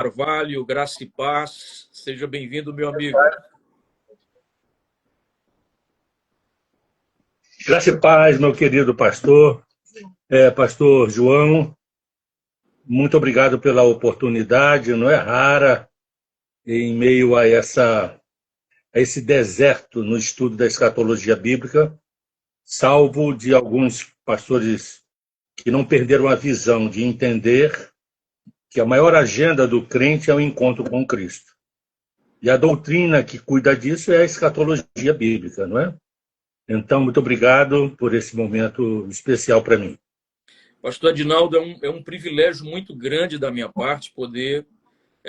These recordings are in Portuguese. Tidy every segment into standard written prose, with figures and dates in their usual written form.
Carvalho, graça e paz. Seja bem-vindo, meu amigo. Graça e paz, meu querido pastor. Pastor João, muito obrigado pela oportunidade. Não é rara, em meio a esse deserto no estudo da escatologia bíblica, salvo de alguns pastores que não perderam a visão de entender que a maior agenda do crente é o encontro com Cristo. E a doutrina que cuida disso é a escatologia bíblica, não é? Então, muito obrigado por esse momento especial para mim. Pastor Adinaldo, é um privilégio muito grande da minha parte poder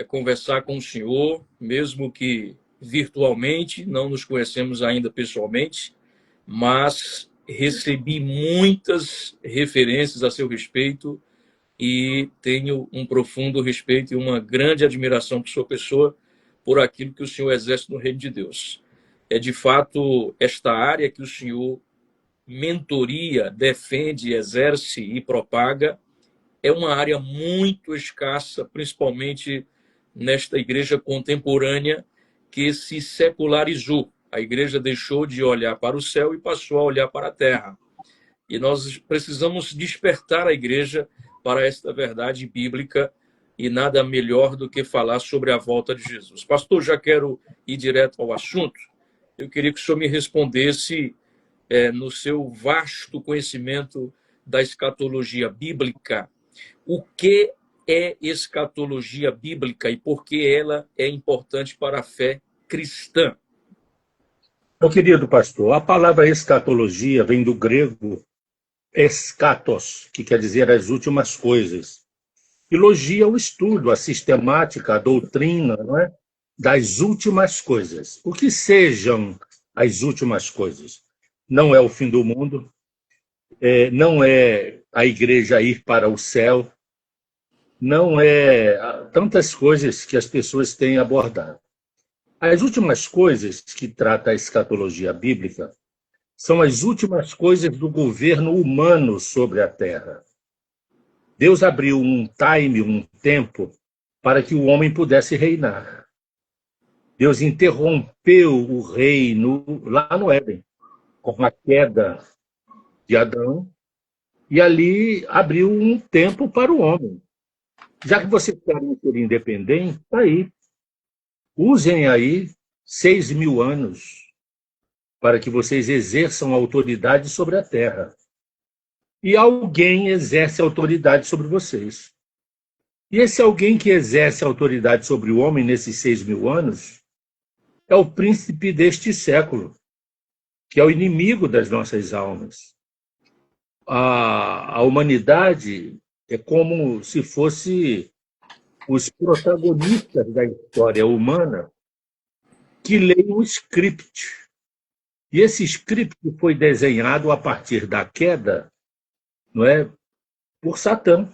conversar com o senhor, mesmo que virtualmente, não nos conhecemos ainda pessoalmente, mas recebi muitas referências a seu respeito e tenho um profundo respeito e uma grande admiração por sua pessoa, por aquilo que o senhor exerce no reino de Deus. É de fato esta área que o senhor mentoria, defende, exerce e propaga, é uma área muito escassa, principalmente nesta igreja contemporânea que se secularizou. A igreja deixou de olhar para o céu e passou a olhar para a terra. E nós precisamos despertar a igreja para esta verdade bíblica e nada melhor do que falar sobre a volta de Jesus. Pastor, já quero ir direto ao assunto. Eu queria que o senhor me respondesse no seu vasto conhecimento da escatologia bíblica, o que é escatologia bíblica e por que ela é importante para a fé cristã? Meu querido pastor, a palavra escatologia vem do grego eschatos, que quer dizer as últimas coisas. E logia o estudo, a sistemática, a doutrina, não é? Das últimas coisas. O que sejam as últimas coisas? Não é o fim do mundo, não é a igreja ir para o céu, não é tantas coisas que as pessoas têm abordado. As últimas coisas que trata a escatologia bíblica são as últimas coisas do governo humano sobre a terra. Deus abriu um time, um tempo, para que o homem pudesse reinar. Deus interrompeu o reino lá no Éden, com a queda de Adão, e ali abriu um tempo para o homem. Já que vocês querem ser independentes, tá aí. Usem aí 6.000 anos para que vocês exerçam autoridade sobre a terra. E alguém exerce autoridade sobre vocês. E esse alguém que exerce autoridade sobre o homem nesses 6.000 anos é o príncipe deste século, que é o inimigo das nossas almas. A humanidade é como se fosse os protagonistas da história humana que leem um script. E esse script foi desenhado a partir da queda, não é, por Satã,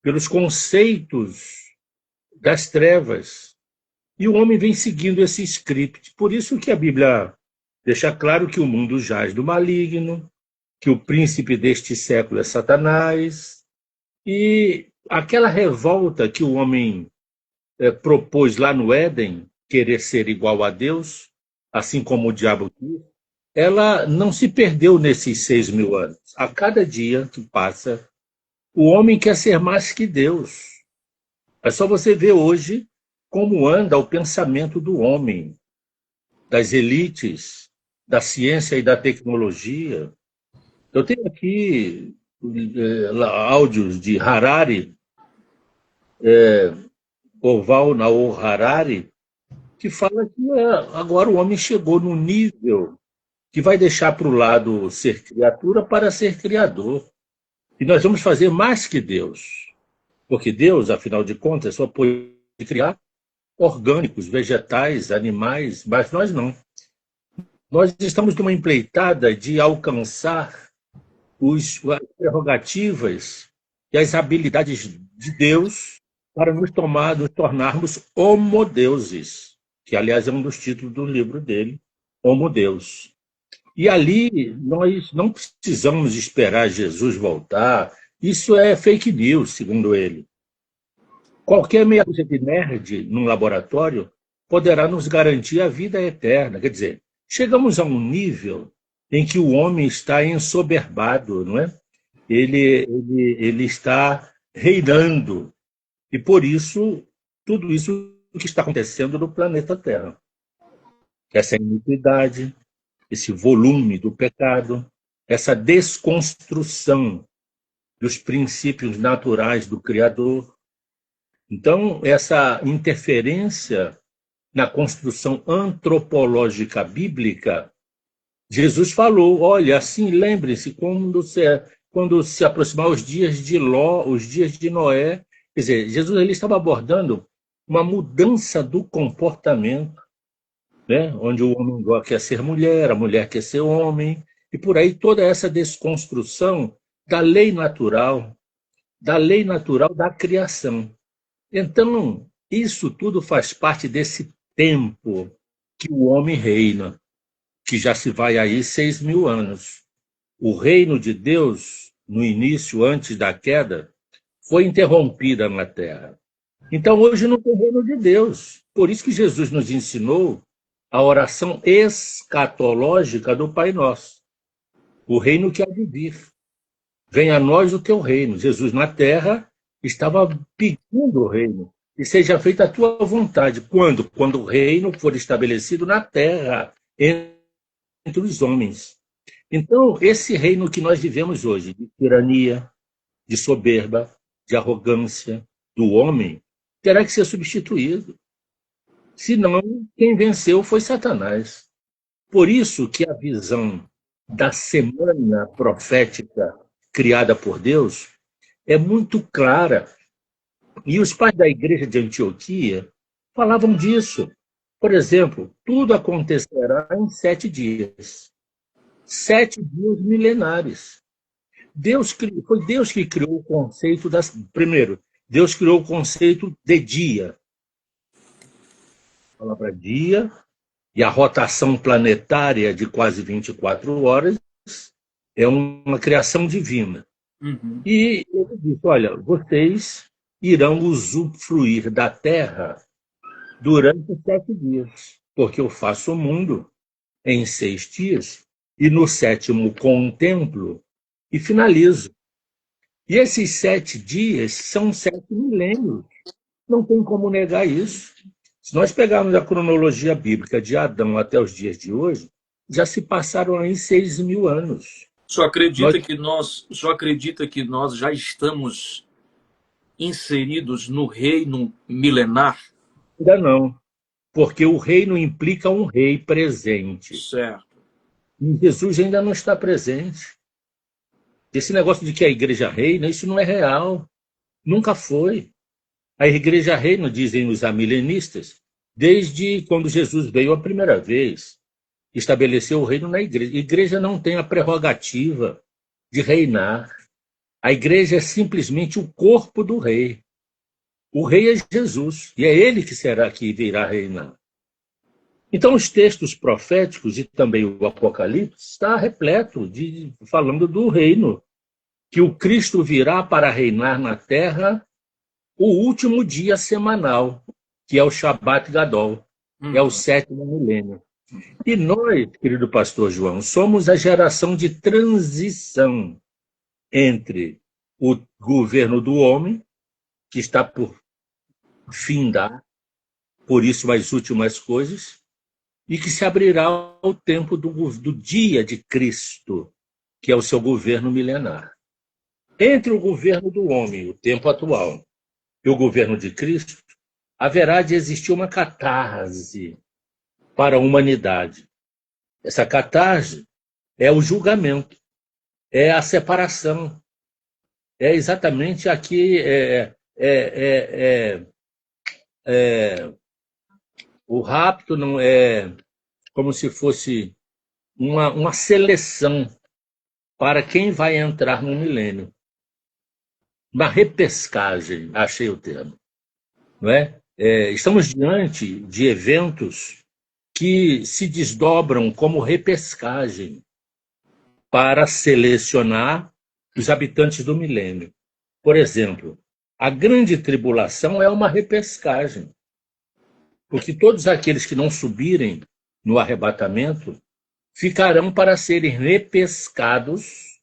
pelos conceitos das trevas. E o homem vem seguindo esse script. Por isso que a Bíblia deixa claro que o mundo jaz do maligno, que o príncipe deste século é Satanás, e aquela revolta que o homem propôs lá no Éden, querer ser igual a Deus, assim como o diabo quis, ela não se perdeu nesses 6.000 anos. A cada dia que passa, o homem quer ser mais que Deus. É só você ver hoje como anda o pensamento do homem, das elites, da ciência e da tecnologia. Eu tenho aqui áudios de Harari, Yuval Noah Harari, que fala que agora o homem chegou num nível que vai deixar para o lado ser criatura para ser criador. E nós vamos fazer mais que Deus. Porque Deus, afinal de contas, só pode criar orgânicos, vegetais, animais, mas nós não. Nós estamos numa empreitada de alcançar as prerrogativas e as habilidades de Deus para nos tornarmos homodeuses, que, aliás, é um dos títulos do livro dele, Homo Deus. E ali nós não precisamos esperar Jesus voltar. Isso é fake news, segundo ele. Qualquer meia dúzia de nerd num laboratório poderá nos garantir a vida eterna. Quer dizer, chegamos a um nível em que o homem está ensoberbado, não é? Ele está reinando. E por isso, tudo isso que está acontecendo no planeta Terra. Essa iniquidade, esse volume do pecado, essa desconstrução dos princípios naturais do Criador. Então, essa interferência na construção antropológica bíblica, Jesus falou, olha, assim, lembre-se, quando se aproximar os dias de Ló, os dias de Noé, quer dizer, Jesus ele estava abordando uma mudança do comportamento, né? Onde o homem quer ser mulher, a mulher quer ser homem, e por aí toda essa desconstrução da lei natural da criação. Então, isso tudo faz parte desse tempo que o homem reina, que já se vai aí 6.000 anos. O reino de Deus, no início, antes da queda, foi interrompida na terra. Então, hoje não tem reino de Deus. Por isso que Jesus nos ensinou a oração escatológica do Pai Nosso. O reino que há de vir. Venha a nós o teu reino. Jesus na terra estava pedindo o reino. E seja feita a tua vontade. Quando? Quando o reino for estabelecido na terra, entre os homens. Então, esse reino que nós vivemos hoje, de tirania, de soberba, de arrogância do homem, terá que ser substituído. Senão, quem venceu foi Satanás. Por isso que a visão da semana profética criada por Deus é muito clara. E os pais da igreja de Antioquia falavam disso. Por exemplo, tudo acontecerá em 7 dias. 7 dias milenares. Foi Deus que criou o conceito das. Primeiro, Deus criou o conceito de dia. A palavra dia e a rotação planetária de quase 24 horas é uma criação divina. Uhum. E ele disse, olha, vocês irão usufruir da terra durante 7 dias, porque eu faço o mundo em 6 dias, e no 7º contemplo e finalizo. E esses 7 dias são 7 milênios. Não tem como negar isso. Se nós pegarmos a cronologia bíblica de Adão até os dias de hoje, já se passaram aí 6.000 anos. Só acredita que nós já estamos inseridos no reino milenar? Ainda não, porque o reino implica um rei presente. Certo. E Jesus ainda não está presente. Esse negócio de que a igreja reina, isso não é real. Nunca foi. A igreja reina, dizem os amilenistas, desde quando Jesus veio a primeira vez. Estabeleceu o reino na igreja. A igreja não tem a prerrogativa de reinar. A igreja é simplesmente o corpo do rei. O rei é Jesus, e é ele que virá reinar. Então, os textos proféticos e também o Apocalipse está repleto falando do reino, que o Cristo virá para reinar na terra o último dia semanal, que é o Shabat Gadol, é o 7º milênio. E nós, querido pastor João, somos a geração de transição entre o governo do homem, que está por findar, por isso as últimas coisas, e que se abrirá ao tempo do dia de Cristo, que é o seu governo milenar. Entre o governo do homem, o tempo atual, e o governo de Cristo, haverá de existir uma catarse para a humanidade. Essa catarse é o julgamento, é a separação, é exatamente aqui o rapto não é como se fosse uma seleção para quem vai entrar no milênio. Uma repescagem, achei o termo. Não é? Estamos diante de eventos que se desdobram como repescagem para selecionar os habitantes do milênio. Por exemplo, A grande tribulação é uma repescagem, porque todos aqueles que não subirem no arrebatamento ficarão para serem repescados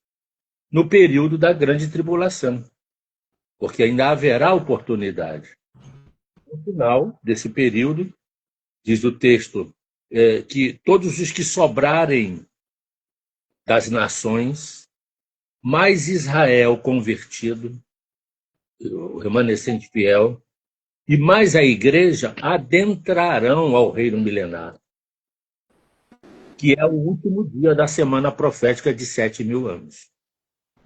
no período da grande tribulação, porque ainda haverá oportunidade. No final desse período, diz o texto, que todos os que sobrarem das nações, mais Israel convertido, o remanescente fiel, e mais a igreja adentrarão ao reino milenar, que é o último dia da semana profética de 7.000 anos.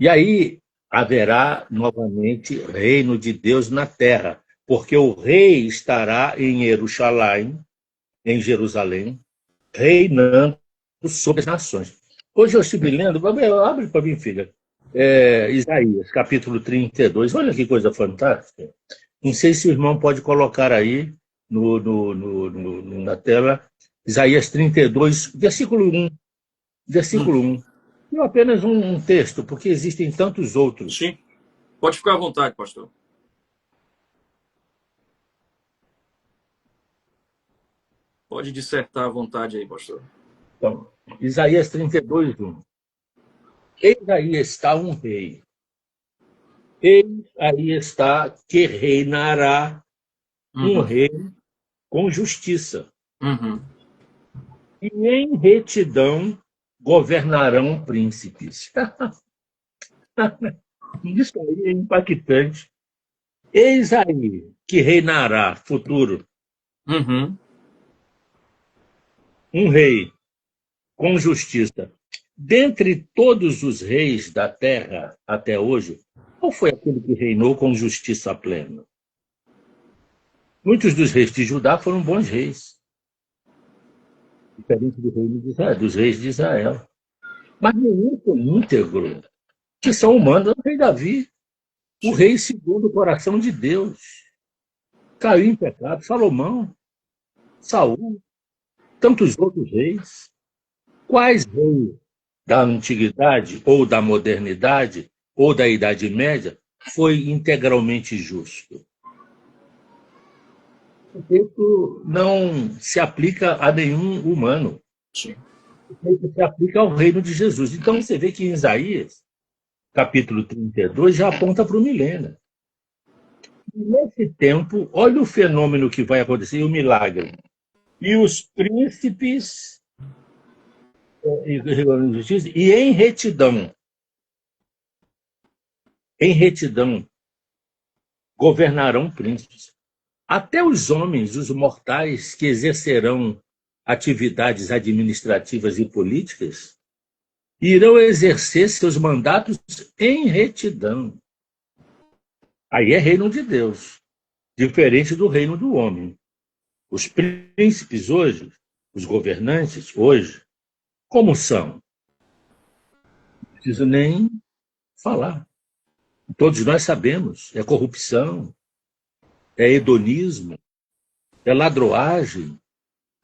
E aí haverá novamente reino de Deus na terra, porque o rei estará em Jerusalém, reinando sobre as nações. Hoje eu estive lendo, abre para mim, filha, Isaías, capítulo 32. Olha que coisa fantástica. Não sei se o irmão pode colocar aí na tela, Isaías 32, versículo 1. Versículo 1. Não apenas um texto, porque existem tantos outros. Sim. Pode ficar à vontade, pastor. Pode dissertar à vontade aí, pastor. Então, Isaías 32, 1. Eis aí está um rei. Eis aí está que reinará um rei com justiça. E em retidão governarão príncipes. Isso aí é impactante. Eis aí que reinará, futuro, um rei com justiça. Dentre todos os reis da terra até hoje, qual foi aquele que reinou com justiça plena? Muitos dos reis de Judá foram bons reis, diferente do reino de Israel, dos reis de Israel. Mas nenhum foi íntegro, que são humanos. É o rei Davi, o rei segundo o coração de Deus. Caiu em pecado, Salomão, Saul, tantos outros reis. Quais reis da antiguidade, ou da modernidade, ou da Idade Média, foi integralmente justo? O texto não se aplica a nenhum humano. Sim. O texto se aplica ao reino de Jesus. Então você vê que em Isaías, capítulo 32, já aponta para o milênio. Nesse tempo, olha o fenômeno que vai acontecer, o milagre. E os príncipes e em retidão, governarão príncipes. Até os homens, os mortais, que exercerão atividades administrativas e políticas, irão exercer seus mandatos em retidão. Aí é reino de Deus, diferente do reino do homem. Os príncipes hoje, os governantes hoje, como são? Não preciso nem falar. Todos nós sabemos, é corrupção, é hedonismo, é ladroagem,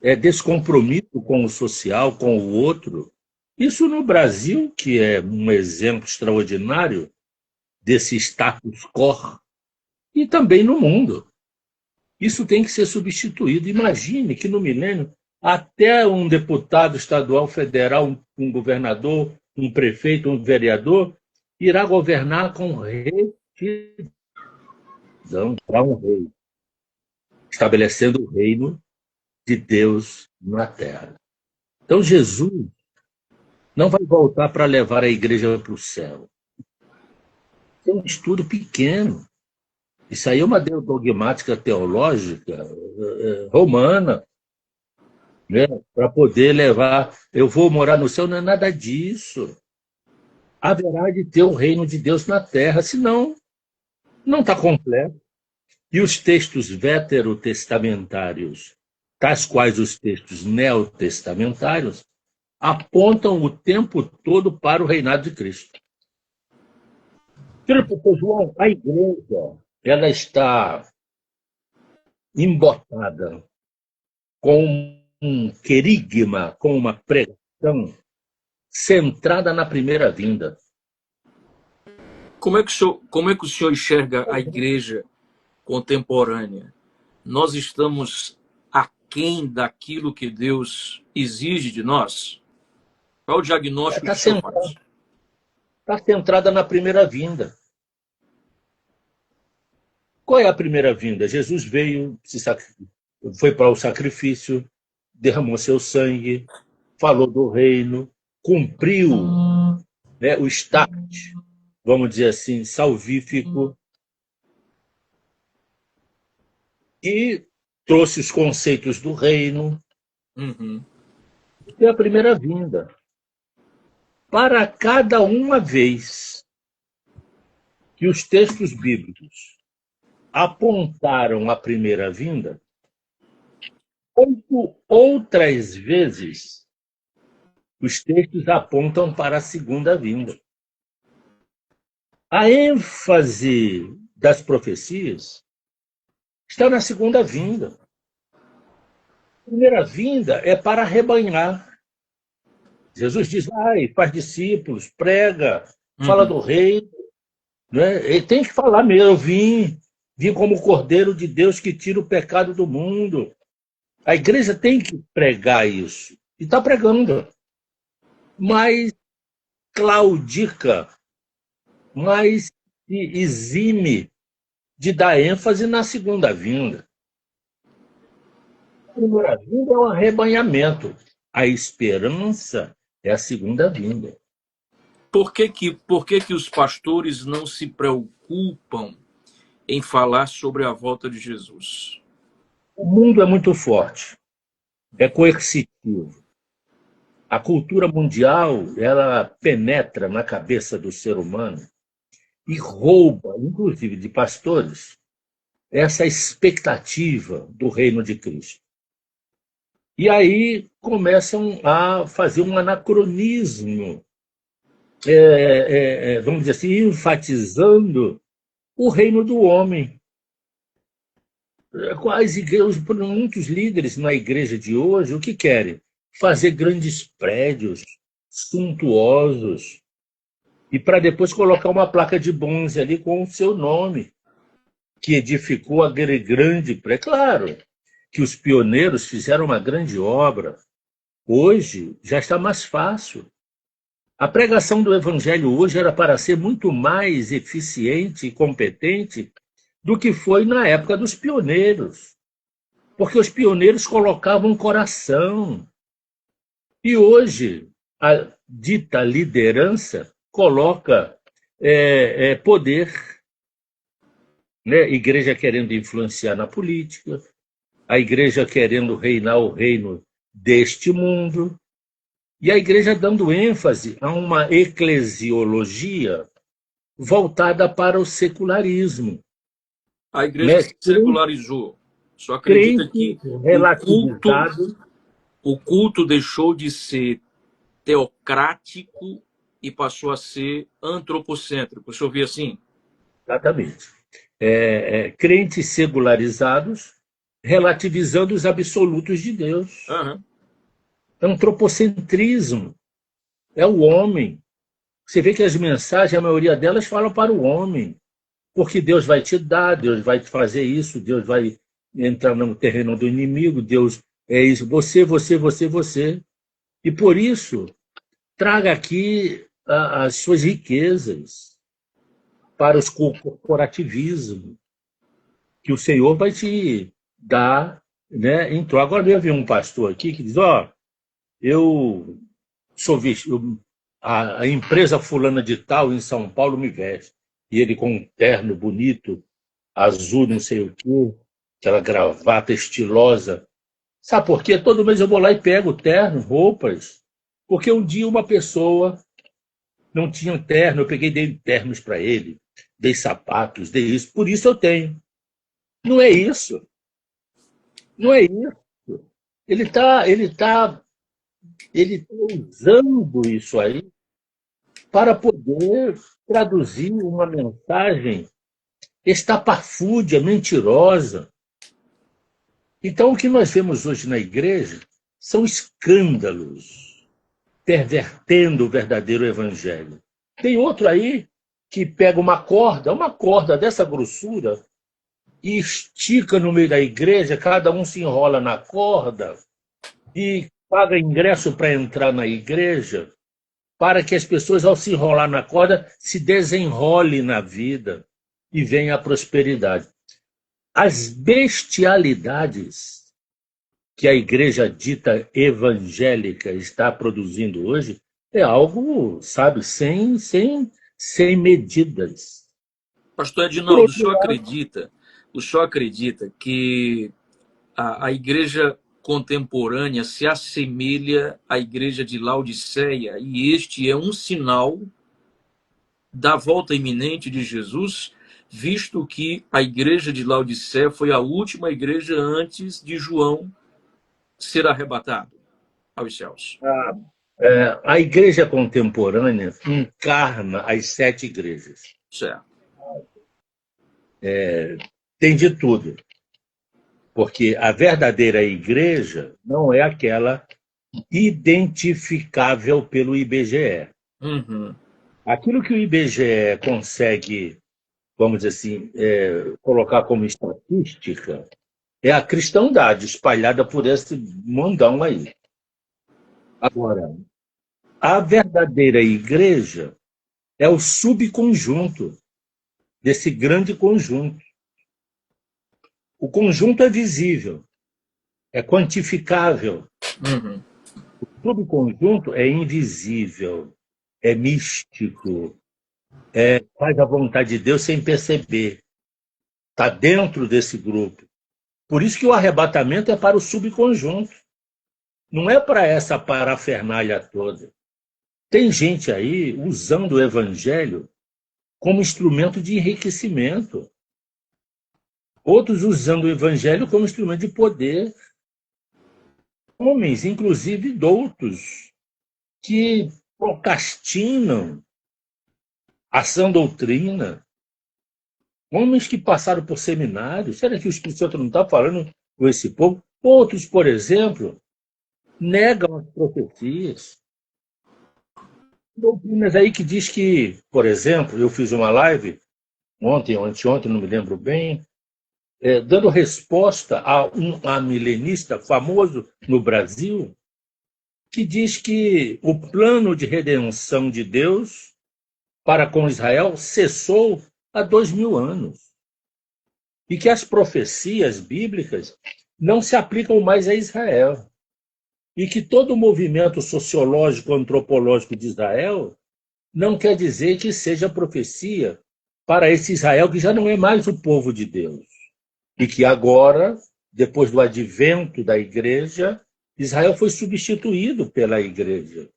é descompromisso com o social, com o outro. Isso no Brasil, que é um exemplo extraordinário desse status quo, e também no mundo. Isso tem que ser substituído. Imagine que no milênio, até um deputado estadual, federal, um governador, um prefeito, um vereador, irá governar com retidão para um rei, estabelecendo o reino de Deus na terra. Então, Jesus não vai voltar para levar a igreja para o céu. É um estudo pequeno. Isso aí é uma dogmática teológica romana, né? Para poder levar, eu vou morar no céu, não é nada disso. Haverá de ter o reino de Deus na terra, senão não está completo. E os textos veterotestamentários, tais quais os textos neotestamentários, apontam o tempo todo para o reinado de Cristo. Professor João, a igreja ela está embotada com um querigma, com uma pregação centrada na primeira vinda. como é que o senhor enxerga a igreja contemporânea? Nós estamos aquém daquilo que Deus exige de nós? Qual o diagnóstico que Está o senhor faz? centrada na primeira vinda. Qual é a primeira vinda? Jesus veio, foi para o sacrifício, derramou seu sangue, falou do reino, cumpriu, né, o start, vamos dizer assim, salvífico, e trouxe os conceitos do reino. Uhum. É a primeira vinda. Para cada uma vez que os textos bíblicos apontaram a primeira vinda, 8 outras vezes os textos apontam para a segunda vinda. A ênfase das profecias está na segunda vinda. A primeira vinda é para arrebanhar. Jesus diz, vai, faz discípulos, prega, fala Uhum. do reino. Né? Ele tem que falar mesmo, eu vim como o Cordeiro de Deus que tira o pecado do mundo. A igreja tem que pregar isso. E está pregando. Mas claudica, mas se exime de dar ênfase na segunda vinda. A primeira vinda é o arrebanhamento. A esperança é a segunda vinda. Por que que os pastores não se preocupam em falar sobre a volta de Jesus? O mundo é muito forte, é coercitivo. A cultura mundial, ela penetra na cabeça do ser humano e rouba, inclusive de pastores, essa expectativa do reino de Cristo. E aí começam a fazer um anacronismo, vamos dizer assim, enfatizando o reino do homem. As igrejas, muitos líderes na igreja de hoje, o que querem? Fazer grandes prédios suntuosos e para depois colocar uma placa de bronze ali com o seu nome, que edificou aquele grande prédio. Claro que os pioneiros fizeram uma grande obra. Hoje já está mais fácil. A pregação do evangelho hoje era para ser muito mais eficiente e competente do que foi na época dos pioneiros. Porque os pioneiros colocavam coração. E hoje, a dita liderança coloca poder, né? Igreja querendo influenciar na política, a igreja querendo reinar o reino deste mundo, e a igreja dando ênfase a uma eclesiologia voltada para o secularismo, A igreja né? se secularizou. Só acredita Crente que relativizado. o culto deixou de ser teocrático e passou a ser antropocêntrico. O senhor vê assim? Exatamente. Crentes secularizados relativizando os absolutos de Deus. Uhum. Antropocentrismo é o homem. Você vê que as mensagens, a maioria delas falam para o homem, porque Deus vai te dar, Deus vai te fazer isso, Deus vai entrar no terreno do inimigo, Deus é isso, você. E por isso, traga aqui as suas riquezas para os corporativismos, que o Senhor vai te dar, né? Então, agora eu vi um pastor aqui que diz, eu sou a empresa fulana de tal em São Paulo me veste. E ele com um terno bonito, azul, não sei o quê, aquela gravata estilosa. Sabe por quê? Todo mês eu vou lá e pego terno, roupas. Porque um dia uma pessoa não tinha um terno, eu peguei, dei ternos para ele, dei sapatos, dei isso. Por isso eu tenho. Não é isso. Não é isso. Ele tá usando isso aí para poder traduzir uma mensagem estapafúrdia, mentirosa. Então, o que nós vemos hoje na igreja são escândalos pervertendo o verdadeiro evangelho. Tem outro aí que pega uma corda dessa grossura, e estica no meio da igreja, cada um se enrola na corda e paga ingresso para entrar na igreja, para que as pessoas, ao se enrolar na corda, se desenrolem na vida e venha a prosperidade. As bestialidades que a igreja dita evangélica está produzindo hoje é algo, sabe, sem medidas. Pastor Por Edinaldo, outro lado, o senhor acredita que a igreja contemporânea se assemelha à igreja de Laodiceia e este é um sinal da volta iminente de Jesus, visto que a igreja de Laodiceia foi a última igreja antes de João ser arrebatado aos céus? a igreja contemporânea encarna as 7 igrejas. Certo. Tem de tudo, porque a verdadeira igreja não é aquela identificável pelo IBGE. Uhum. Aquilo que o IBGE consegue, vamos dizer assim, colocar como estatística é a cristandade espalhada por esse mundão aí. Agora, a verdadeira igreja é o subconjunto desse grande conjunto. O conjunto é visível, é quantificável. Uhum. O subconjunto é invisível, é místico, faz a vontade de Deus sem perceber. Está dentro desse grupo. Por isso que o arrebatamento é para o subconjunto. Não é para essa parafernália toda. Tem gente aí usando o evangelho como instrumento de enriquecimento. Outros usando o evangelho como instrumento de poder. Homens, inclusive doutos, que procrastinam a sã doutrina. Homens que passaram por seminários. Será que o Espírito Santo não está falando com esse povo? Outros, por exemplo, negam as profecias. Doutrinas aí que diz que, por exemplo, eu fiz uma live ontem ou anteontem, não me lembro bem, dando resposta a um amilenista famoso no Brasil, que diz que o plano de redenção de Deus para com Israel cessou há 2000 anos. E que as profecias bíblicas não se aplicam mais a Israel. E que todo o movimento sociológico, antropológico de Israel não quer dizer que seja profecia para esse Israel que já não é mais o povo de Deus. E que agora, depois do advento da igreja, Israel foi substituído pela igreja.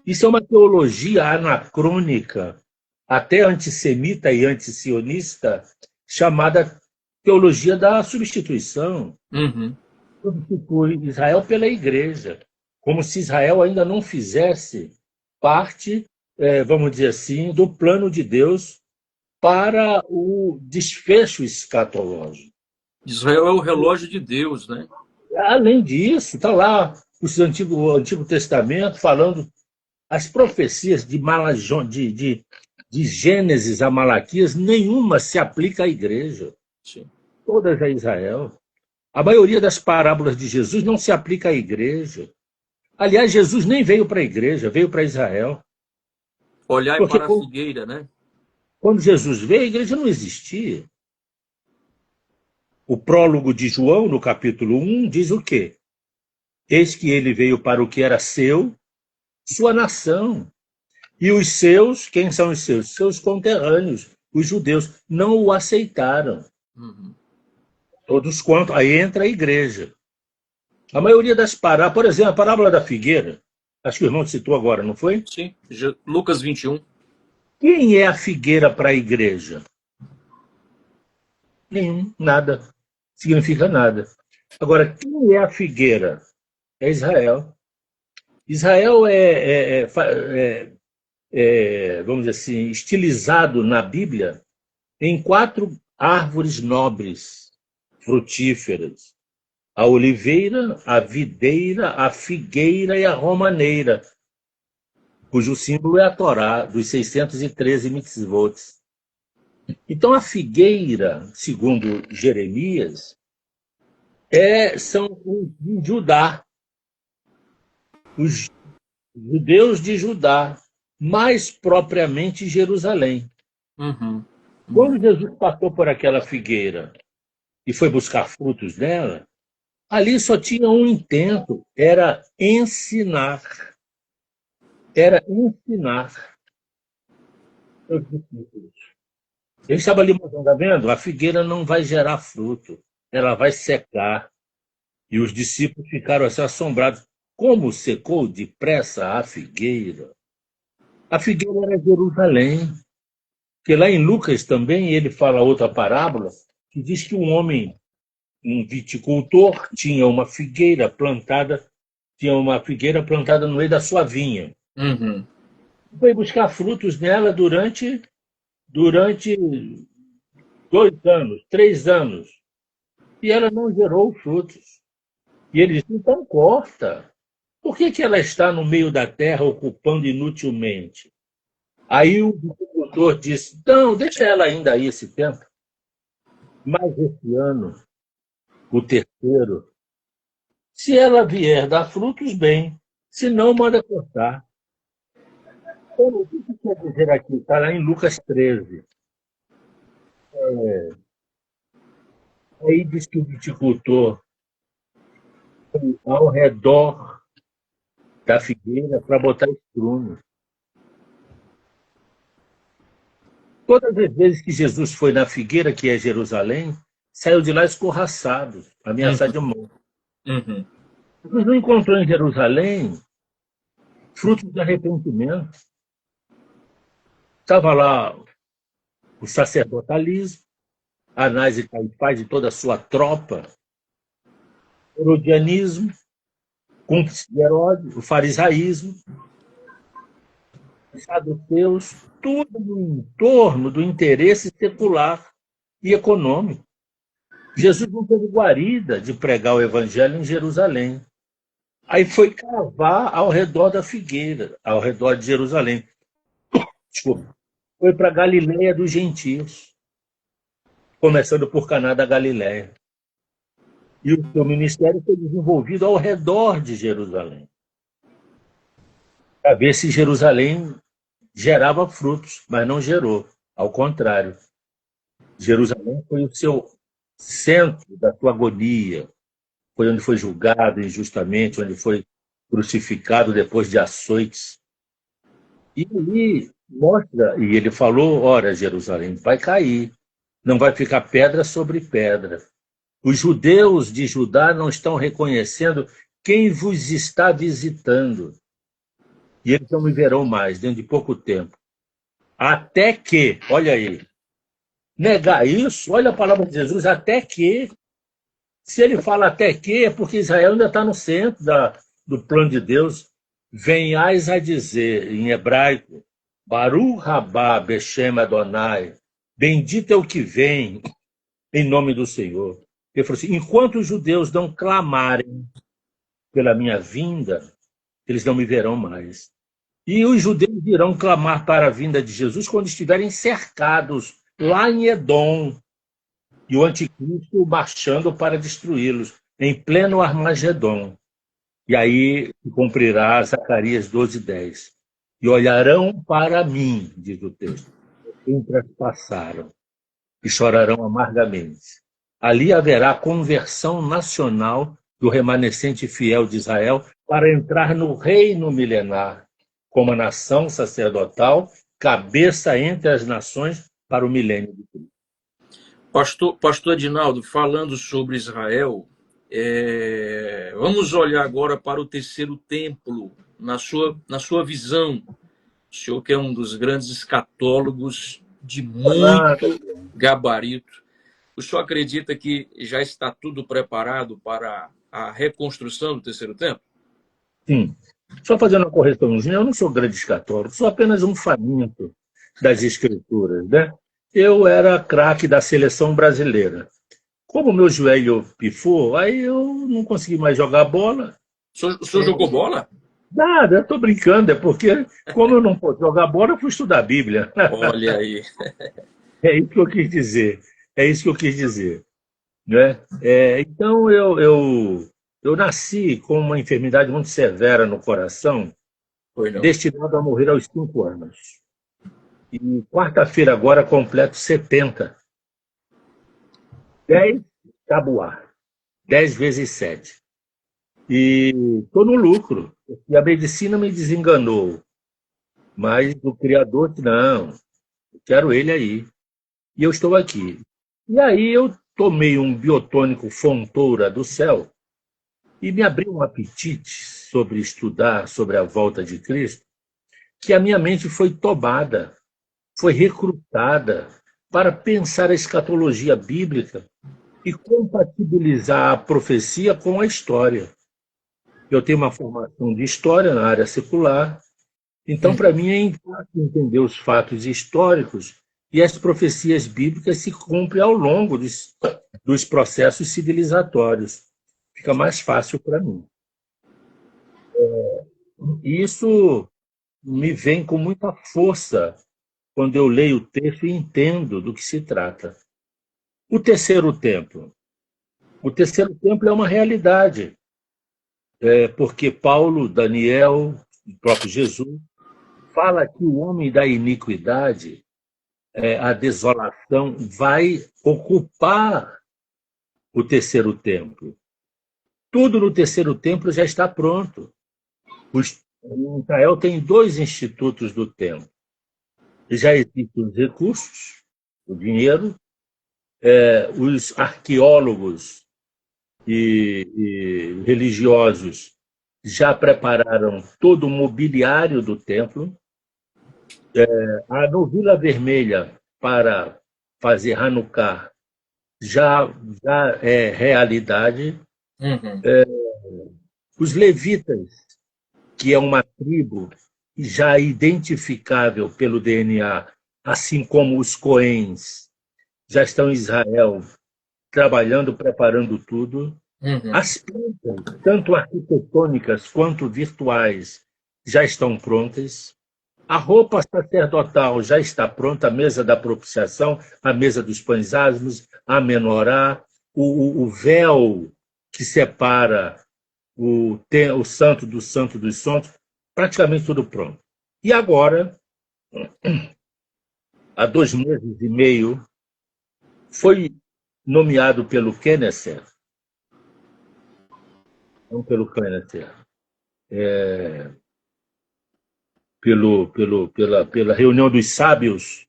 Isso é uma teologia anacrônica, até antissemita e antisionista, chamada teologia da substituição. Uhum. Substitui Israel pela igreja, como se Israel ainda não fizesse parte, vamos dizer assim, do plano de Deus para o desfecho escatológico. Israel é o relógio de Deus, né? Além disso, está lá o Antigo Testamento falando as profecias de Gênesis a Malaquias, nenhuma se aplica à igreja, Sim. todas a Israel. A maioria das parábolas de Jesus não se aplica à igreja. Aliás, Jesus nem veio para a igreja, veio para Israel. Olhai Porque para a figueira, né? quando Jesus veio, a igreja não existia. O prólogo de João, no capítulo 1, diz o quê? Eis que ele veio para o que era seu, sua nação. E os seus, quem são os seus? Seus conterrâneos, os judeus, não o aceitaram. Uhum. Todos quanto. Aí entra a igreja. A maioria das parábolas, por exemplo, a parábola da figueira, acho que o irmão citou agora, não foi? Sim. Lucas 21. Quem é a figueira para a igreja? Nenhum, nada. Significa nada. Agora, quem é a figueira? É Israel. Israel vamos dizer assim, estilizado na Bíblia em 4 árvores nobres, frutíferas: a oliveira, a videira, a figueira e a romaneira. cujo símbolo é a Torá, dos 613 mitzvot. Então, a figueira, segundo Jeremias, são os de Judá, os judeus de Judá, mais propriamente Jerusalém. Uhum. Quando Jesus passou por aquela figueira e foi buscar frutos dela, ali só tinha um intento, era ensinar. Era ensinar os discípulos. Ele estava ali mostrando, está vendo? A figueira não vai gerar fruto, ela vai secar. E os discípulos ficaram assim assombrados. Como secou depressa a figueira? A figueira era Jerusalém. Porque lá em Lucas também ele fala outra parábola que diz que um homem, um viticultor, tinha uma figueira plantada no meio da sua vinha. Uhum. Foi buscar frutos nela durante 2 anos, 3 anos, e ela não gerou frutos. E ele disse, então corta. Por que ela está no meio da terra ocupando inutilmente? Aí o agricultor disse, não, deixa ela ainda aí esse tempo. Mas esse ano, o terceiro, se ela vier dar frutos, bem. Se não, manda cortar. Então, o que quer dizer aqui? Está lá em Lucas 13. Aí diz que o viticultor, ao redor da figueira, para botar estrume. Todas as vezes que Jesus foi na figueira, que é Jerusalém, saiu de lá escorraçado, ameaçado de morte. Uhum. Jesus não encontrou em Jerusalém frutos de arrependimento. Estava lá o sacerdotalismo, Anás e Caifás e toda a sua tropa, o herodianismo, cúmplice de Herodes, o farisaísmo, os saduceus, tudo no entorno do interesse secular e econômico. Jesus não teve guarida de pregar o evangelho em Jerusalém. Aí foi cavar ao redor da figueira, ao redor de Jerusalém. Desculpa. Foi para a Galiléia dos gentios, começando por Caná da Galiléia. E o seu ministério foi desenvolvido ao redor de Jerusalém, para ver se Jerusalém gerava frutos, mas não gerou. Ao contrário, Jerusalém foi o seu centro da sua agonia, foi onde foi julgado injustamente, onde foi crucificado depois de açoites. E ali mostra, e ele falou, ora, Jerusalém vai cair, não vai ficar pedra sobre pedra. Os judeus de Judá não estão reconhecendo quem vos está visitando. E eles não me verão mais, dentro de pouco tempo. Até que, olha aí, negar isso, olha a palavra de Jesus, até que, se ele fala até que, é porque Israel ainda está no centro do plano de Deus. Venhais a dizer, em hebraico, Baruch rabá Beshem Adonai, bendito é o que vem em nome do Senhor. Ele falou assim, enquanto os judeus não clamarem pela minha vinda, eles não me verão mais. E os judeus irão clamar para a vinda de Jesus quando estiverem cercados lá em Edom, e o anticristo marchando para destruí-los, em pleno Armagedom. E aí se cumprirá Zacarias 12:10. E olharão para mim, diz o texto, quem trespassaram, e chorarão amargamente. Ali haverá conversão nacional do remanescente fiel de Israel para entrar no reino milenar, como a nação sacerdotal, cabeça entre as nações para o milênio de Cristo. Pastor Adinaldo, falando sobre Israel, vamos olhar agora para o terceiro templo, na sua visão. O senhor que é um dos grandes escatólogos de muito gabarito. O senhor acredita que já está tudo preparado para a reconstrução do terceiro templo? Sim. Só fazendo uma correçãozinha, eu não sou grande escatólogo, sou apenas um faminto das escrituras, né? Eu era craque da seleção brasileira. Como meu joelho pifou, aí eu não consegui mais jogar bola. O senhor jogou bola? Nada, eu estou brincando, é porque, como eu não posso jogar bola, eu fui estudar a Bíblia. Olha aí. É isso que eu quis dizer. É isso que eu quis dizer. Né? Então, eu nasci com uma enfermidade muito severa no coração, Foi não. destinado a morrer aos 5 anos. E quarta-feira agora completo 70. 10 tabuar. 10 vezes 7. E estou no lucro. E a medicina me desenganou. Mas o Criador disse, não, eu quero ele aí. E eu estou aqui. E aí eu tomei um biotônico Fontoura do céu e me abriu um apetite sobre estudar sobre a volta de Cristo, que a minha mente foi tomada, foi recrutada para pensar a escatologia bíblica e compatibilizar a profecia com a história. Eu tenho uma formação de história na área secular, então, para mim, é fácil entender os fatos históricos e as profecias bíblicas se cumprem ao longo dos processos civilizatórios. Fica mais fácil para mim. E isso me vem com muita força quando eu leio o texto e entendo do que se trata. O terceiro templo. O terceiro templo é uma realidade, porque Paulo, Daniel, o próprio Jesus, fala que o homem da iniquidade, a desolação, vai ocupar o terceiro templo. Tudo no terceiro templo já está pronto. Israel tem 2 institutos do templo. Já existem os recursos, o dinheiro, os arqueólogos e religiosos já prepararam todo o mobiliário do templo. A Novila Vermelha para fazer Hanukkah já é realidade. Uhum. Os levitas, que é uma tribo já identificável pelo DNA, assim como os coens, já estão em Israel trabalhando, preparando tudo. Uhum. As plantas, tanto arquitetônicas quanto virtuais, já estão prontas. A roupa sacerdotal já está pronta, a mesa da propiciação, a mesa dos pães asmos, a menorá, o véu que separa o santo dos santos, praticamente tudo pronto. E agora, há 2 meses e meio, foi nomeado pelo Knesset, não pelo Knesset, pela reunião dos sábios,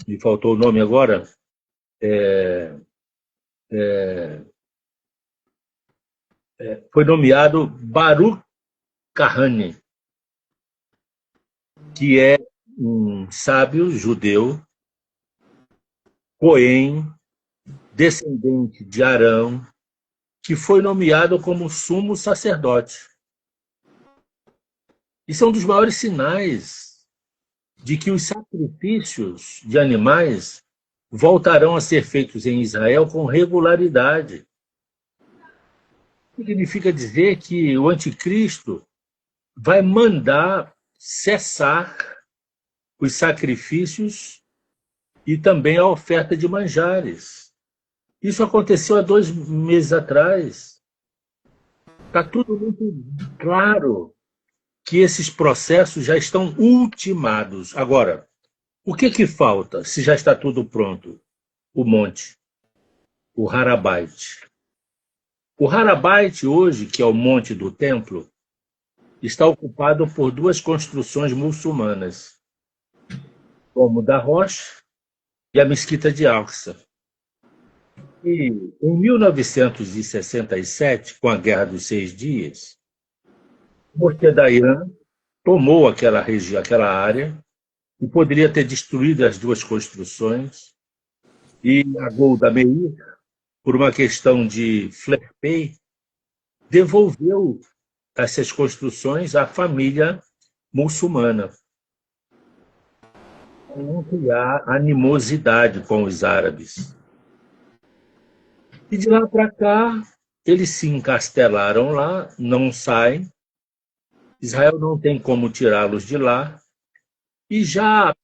me faltou o nome agora, foi nomeado Baruch Kahane, que é um sábio judeu, Cohen, descendente de Arão, que foi nomeado como sumo sacerdote. Isso é um dos maiores sinais de que os sacrifícios de animais voltarão a ser feitos em Israel com regularidade. Significa dizer que o anticristo vai mandar cessar os sacrifícios e também a oferta de manjares. Isso aconteceu há 2 meses atrás. Está tudo muito claro que esses processos já estão ultimados. Agora, o que falta, se já está tudo pronto? O monte, o Harabait. O Harabait, hoje, que é o monte do templo, está ocupado por 2 construções muçulmanas, como o da Rocha e a Mesquita de Aqsa. E em 1967, com a Guerra dos 6 Dias, Mosque da Irã tomou aquela região, aquela área, e poderia ter destruído as 2 construções, e a Golda Meir, por uma questão de fair play, devolveu essas construções à família muçulmana, para não criar animosidade com os árabes. E de lá para cá, eles se encastelaram lá, não saem, Israel não tem como tirá-los de lá. E já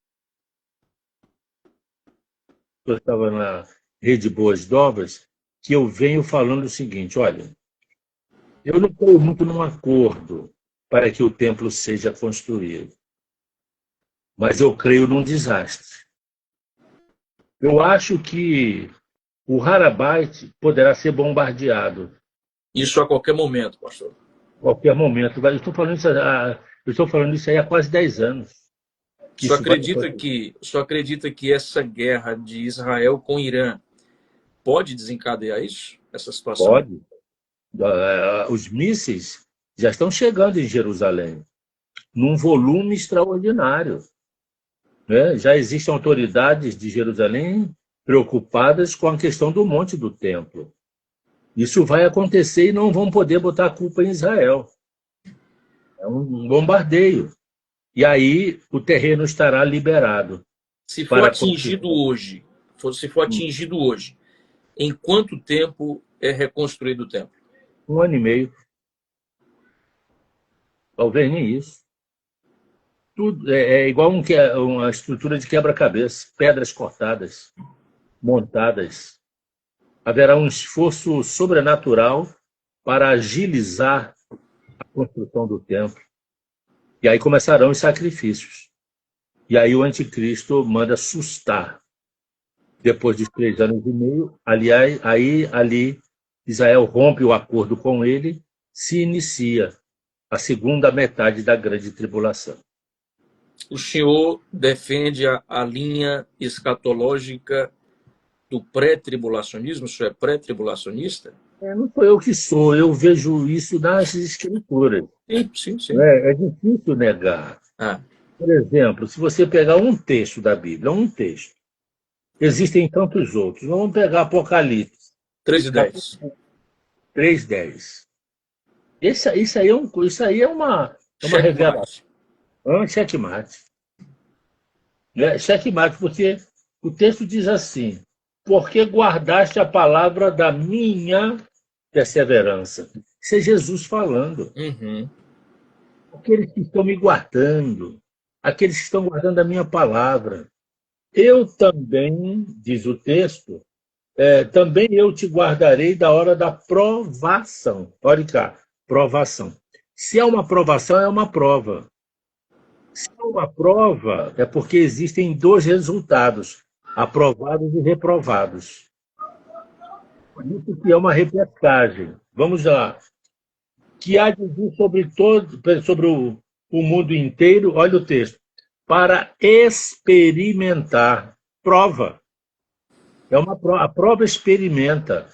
eu estava na Rede Boas Novas, que eu venho falando o seguinte: olha, eu não creio muito num acordo para que o templo seja construído, mas eu creio num desastre. Eu acho que o Harabait poderá ser bombardeado Isso a qualquer momento, pastor. a qualquer momento. Eu estou falando isso aí há quase 10 anos. Que isso vai acontecer. Só acredita que essa guerra de Israel com Irã pode desencadear isso? Essa situação? Pode. Os mísseis já estão chegando em Jerusalém, num volume extraordinário. Né? Já existem autoridades de Jerusalém preocupadas com a questão do monte do templo. Isso vai acontecer e não vão poder botar a culpa em Israel. É um bombardeio. E aí o terreno estará liberado Se for para atingido construir. hoje, se for atingido hoje, em quanto tempo é reconstruído o templo? 1 ano e meio, talvez nem isso. Tudo é igual uma estrutura de quebra-cabeça, pedras cortadas, montadas. Haverá um esforço sobrenatural para agilizar a construção do templo. E aí começarão os sacrifícios. E aí o anticristo manda sustar. Depois de 3 anos e meio, ali Israel rompe o acordo com ele, se inicia a segunda metade da grande tribulação. O senhor defende a linha escatológica do pré-tribulacionismo? O senhor é pré-tribulacionista? Não sou eu que sou, eu vejo isso nas escrituras. Sim, sim, sim. Né? É difícil negar. Ah, Por exemplo, se você pegar um texto da Bíblia, um texto, existem tantos outros. Vamos pegar Apocalipse, 3 e 10. 3:10. Isso aí é uma revelação. Checkmate. Checkmate. Né? Checkmate, porque o texto diz assim: porque guardaste a palavra da minha perseverança. Isso é Jesus falando. Uhum. Aqueles que estão me guardando, aqueles que estão guardando a minha palavra. Eu também, diz o texto, também eu te guardarei da hora da provação. Olha cá, provação. Se é uma provação, é uma prova. Se é uma prova, é porque existem dois resultados, aprovados e reprovados. Por isso que é uma repescagem. Vamos lá. Que há de vir sobre o mundo inteiro, olha o texto, para experimentar. Prova. A prova experimenta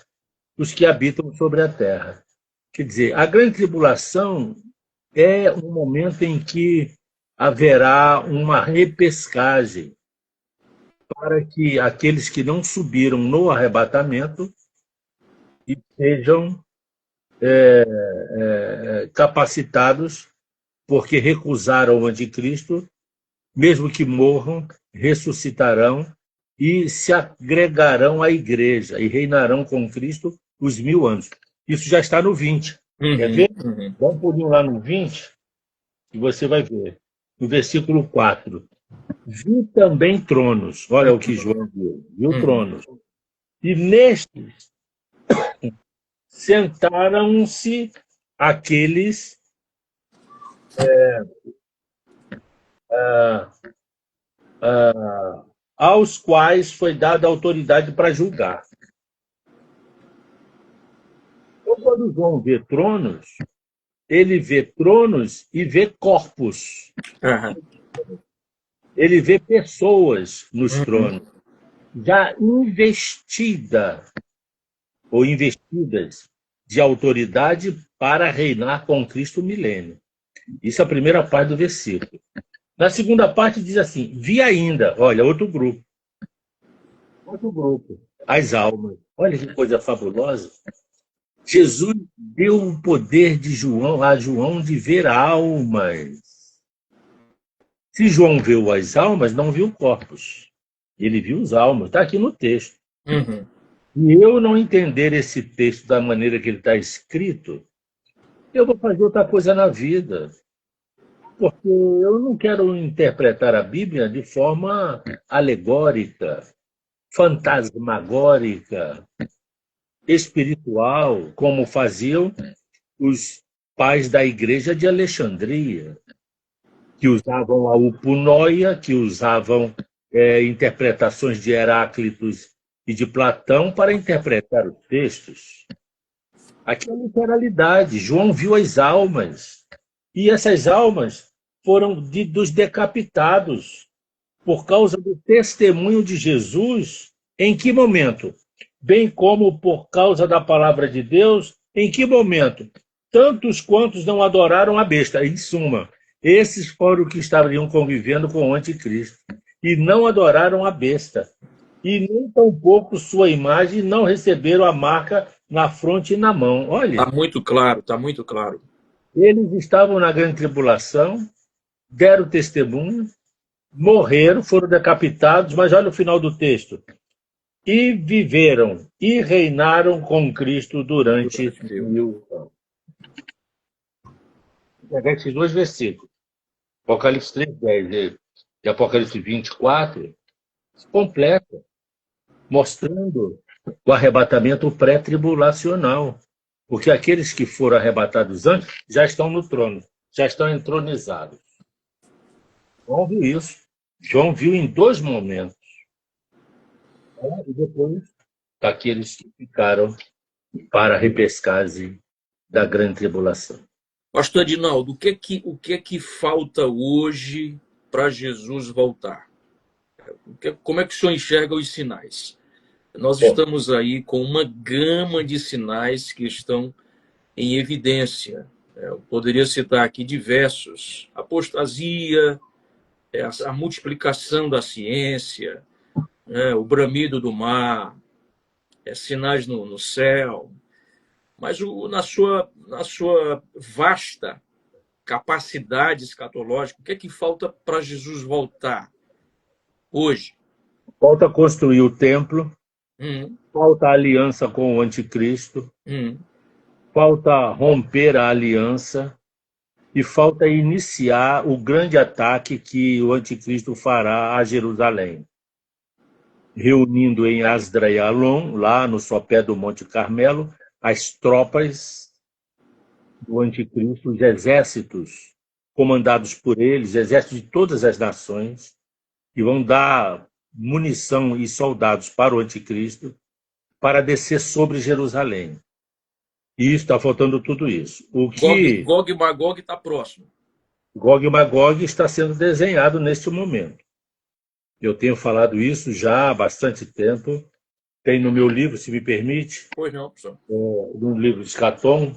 os que habitam sobre a terra. Quer dizer, a grande tribulação é um momento em que haverá uma repescagem para que aqueles que não subiram no arrebatamento sejam capacitados, porque recusaram o anticristo, mesmo que morram, ressuscitarão e se agregarão à igreja e reinarão com Cristo os 1000 anos. Isso já está no 20. Quer Uhum, ver? uhum. Dá um pulinho lá no 20 e você vai ver. No versículo 4. Vi também tronos. Olha o que João viu. Viu Uhum. tronos. E nestes sentaram-se aqueles aos quais foi dada autoridade para julgar. Então, quando João vê tronos, ele vê tronos e vê corpos. Aham. Ele vê pessoas nos Uhum. tronos, já investida ou investidas de autoridade para reinar com Cristo milênio. Isso é a primeira parte do versículo. Na segunda parte diz assim: vi ainda, olha, outro grupo, as almas. Olha que coisa fabulosa. Jesus deu o poder de João a João de ver almas. Se João viu as almas, não viu corpos. Ele viu as almas. Está aqui no texto. Uhum. E eu não entender esse texto da maneira que ele está escrito, eu vou fazer outra coisa na vida. Porque eu não quero interpretar a Bíblia de forma alegórica, fantasmagórica, espiritual, como faziam os pais da igreja de Alexandria, que usavam a uponóia, que usavam interpretações de Heráclitos e de Platão para interpretar os textos. Aqui é a literalidade. João viu as almas, e essas almas foram dos decapitados por causa do testemunho de Jesus. Em que momento? Bem como por causa da palavra de Deus. Em que momento? Tantos quantos não adoraram a besta. Em suma, esses foram os que estariam convivendo com o anticristo e não adoraram a besta. E nem tampouco sua imagem, não receberam a marca na fronte e na mão. Olha, Está muito claro, está muito claro. eles estavam na grande tribulação, deram testemunho, morreram, foram decapitados, mas olha o final do texto. E viveram e reinaram com Cristo durante 1000 anos. Pegar esses dois versículos, Apocalipse 3:10 e Apocalipse 24, completa, mostrando o arrebatamento pré-tribulacional. Porque aqueles que foram arrebatados antes já estão no trono, já estão entronizados. João viu isso. João viu em dois momentos. E depois, daqueles que ficaram para a repescagem da grande tribulação. Pastor Adinaldo, o que é que falta hoje para Jesus voltar? Como é que o senhor enxerga os sinais? Nós estamos aí com uma gama de sinais que estão em evidência. Eu poderia citar aqui diversos. Apostasia, a multiplicação da ciência, o bramido do mar, sinais no céu. Mas na sua vasta capacidade escatológica, o que é que falta para Jesus voltar hoje? Falta construir o templo, falta a aliança com o anticristo, falta romper a aliança e falta iniciar o grande ataque que o anticristo fará a Jerusalém, reunindo em Asdraelon, lá no sopé do Monte Carmelo, as tropas do anticristo, os exércitos comandados por eles, exércitos de todas as nações, que vão dar munição e soldados para o anticristo para descer sobre Jerusalém. E está faltando tudo isso. O que Gog e Magog está próximo. Gog e Magog está sendo desenhado neste momento. Eu tenho falado isso já há bastante tempo. Tem no meu livro, se me permite, Pois não, professor. no livro de Escatom,